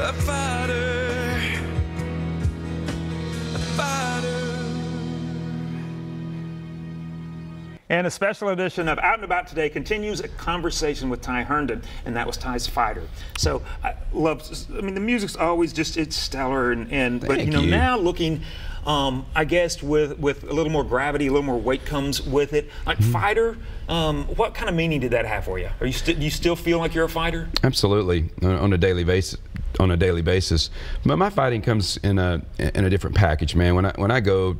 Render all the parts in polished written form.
a fighter, a fighter. And a special edition of Out and About today continues a conversation with Ty Herndon, and that was Ty's Fighter. So I mean, the music's always just, it's stellar, but you know, now looking, I guess with a little more gravity, a little more weight comes with it. Like Fighter, what kind of meaning did that have for you? Do you still feel like you're a fighter? Absolutely, on a daily basis. But my fighting comes in a different package, man. When I go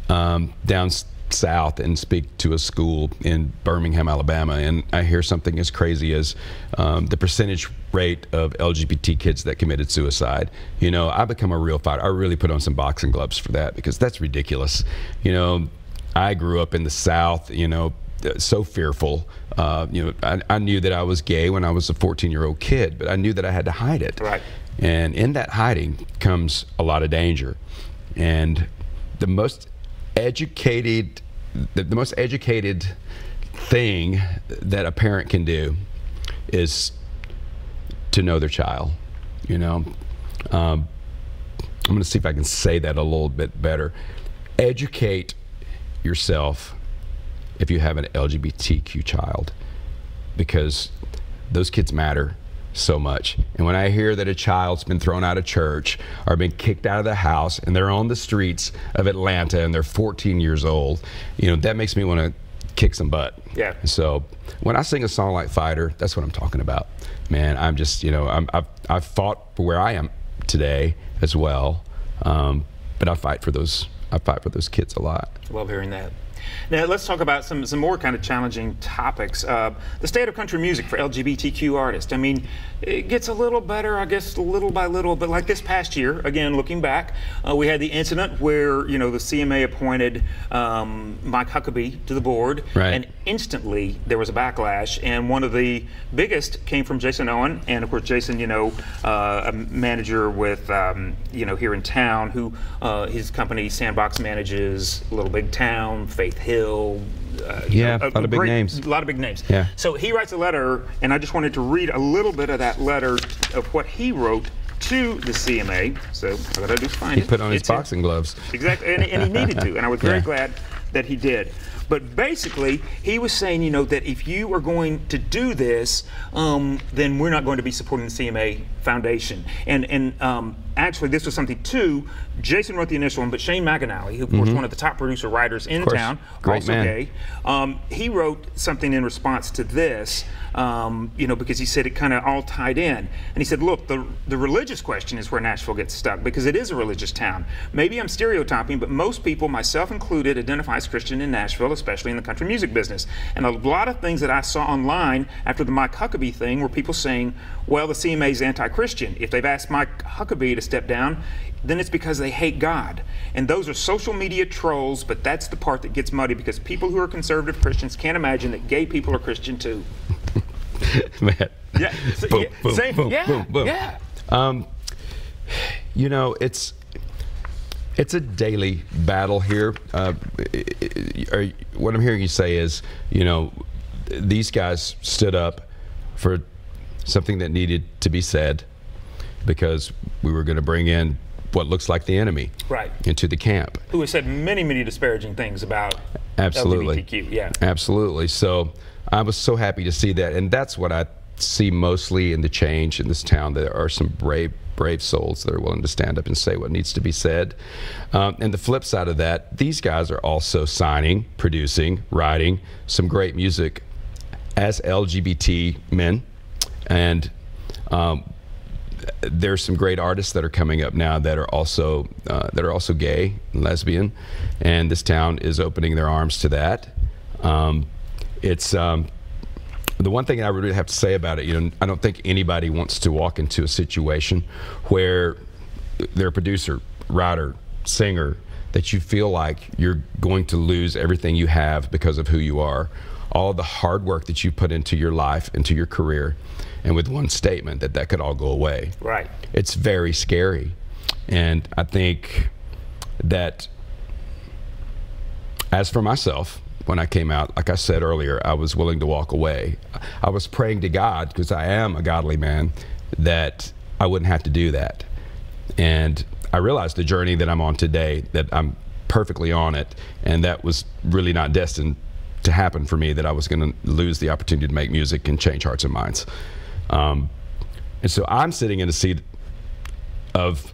down south and speak to a school in Birmingham, Alabama, and I hear something as crazy as the percentage rate of LGBT kids that committed suicide, you know, I become a real fighter. I really put on some boxing gloves for that, because that's ridiculous. You know, I grew up in the South, you know, so fearful. You know, I knew that I was gay when I was a 14-year-old kid, but I knew that I had to hide it. Right. And in that hiding comes a lot of danger. And the most educated thing that a parent can do is to know their child. You know, I'm going to see if I can say that a little bit better. Educate yourself if you have an LGBTQ child, because those kids matter so much. And when I hear that a child's been thrown out of church or been kicked out of the house and they're on the streets of Atlanta and they're 14 years old, you know, that makes me want to kick some butt. Yeah. So when I sing a song like Fighter, that's what I'm talking about. Man, I'm just, you know, I've fought for where I am today as well, but I fight for those kids a lot. Love hearing that. Now let's talk about some more kind of challenging topics. The state of country music for LGBTQ artists. I mean, it gets a little better, I guess, little by little. But like this past year, again, looking back, we had the incident where, you know, the CMA appointed Mike Huckabee to the board, right. And instantly there was a backlash. And one of the biggest came from Jason Owen, and of course Jason, you know, a manager with, you know, here in town, who his company Sandbox manages Little Big Town, Faith Hill. Yeah, a lot of big names. A lot of big names. Yeah. So he writes a letter, and I just wanted to read a little bit of that letter of what he wrote to the CMA. So all I gotta do is find it. He put on his boxing gloves. Exactly, and he needed to, and I was very glad that he did. But basically, he was saying, you know, that if you are going to do this, then we're not going to be supporting the CMA Foundation. And actually, this was something too. Jason wrote the initial one, but Shane McAnally, who of course one of the top producer writers in town, also gay, he wrote something in response to this. You know, because he said it kind of all tied in. And he said, look, the religious question is where Nashville gets stuck, because it is a religious town. Maybe I'm stereotyping, but most people, myself included, identify as Christian in Nashville, especially in the country music business. And a lot of things that I saw online after the Mike Huckabee thing were people saying, well, the CMA is anti-Christian. If they've asked Mike Huckabee to step down, then it's because they hate God. And those are social media trolls, but that's the part that gets muddy, because people who are conservative Christians can't imagine that gay people are Christian too. Man. Yeah. So, boom, yeah, boom, same, boom, yeah, boom, boom. Yeah. You know, it's a daily battle here. What I'm hearing you say is, you know, these guys stood up for something that needed to be said, because we were going to bring in what looks like the enemy into the camp. Who has said many, many disparaging things about LGBTQ. Yeah. Absolutely. So I was so happy to see that, and that's what I see mostly in the change in this town. There are some brave souls that are willing to stand up and say what needs to be said. And the flip side of that, these guys are also signing, producing, writing some great music as LGBT men. And there's some great artists that are coming up now that are also gay and lesbian, and this town is opening their arms to that. It's the one thing I really have to say about it, you know, I don't think anybody wants to walk into a situation where they're a producer, writer, singer, that you feel like you're going to lose everything you have because of who you are. All the hard work that you put into your life, into your career, and with one statement that could all go away. Right. It's very scary. And I think that, as for myself, when I came out, like I said earlier, I was willing to walk away. I was praying to God, because I am a godly man, that I wouldn't have to do that. And I realized the journey that I'm on today, that I'm perfectly on it, and that was really not destined to happen for me, that I was going to lose the opportunity to make music and change hearts and minds. And so I'm sitting in a seat of,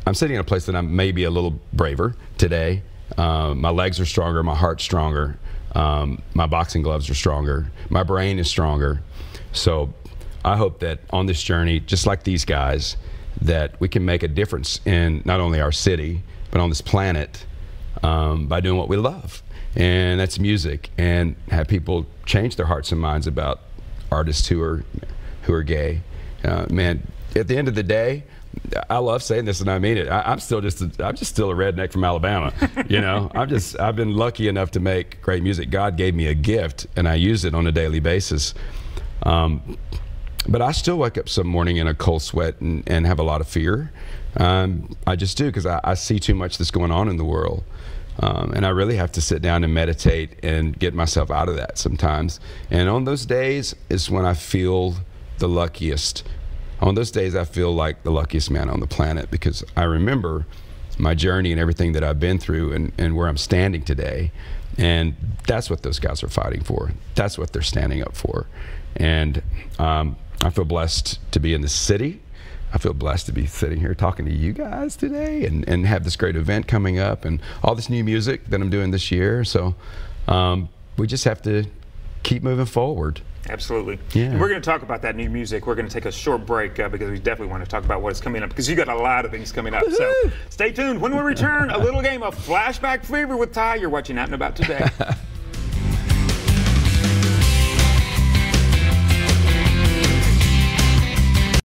I'm sitting in a place that I'm maybe a little braver today. My legs are stronger, my heart's stronger, my boxing gloves are stronger, my brain is stronger. So I hope that on this journey, just like these guys, that we can make a difference in not only our city, but on this planet by doing what we love. And that's music, and have people change their hearts and minds about artists who are gay. Man, at the end of the day, I love saying this and I mean it. I'm still just a redneck from Alabama. You know, I've been lucky enough to make great music. God gave me a gift, and I use it on a daily basis. But I still wake up some morning in a cold sweat and have a lot of fear. I just do, because I see too much that's going on in the world. And I really have to sit down and meditate and get myself out of that sometimes. And on those days is when I feel the luckiest. On those days I feel like the luckiest man on the planet, because I remember my journey and everything that I've been through and where I'm standing today. And that's what those guys are fighting for. That's what they're standing up for. And I feel blessed to be in the city. I feel blessed to be sitting here talking to you guys today and have this great event coming up and all this new music that I'm doing this year. So we just have to keep moving forward. Absolutely. Yeah. And we're going to talk about that new music. We're going to take a short break because we definitely want to talk about what's coming up, because you got a lot of things coming up. So stay tuned. When we return, a little game of Flashback Fever with Ty. You're watching Out and About today.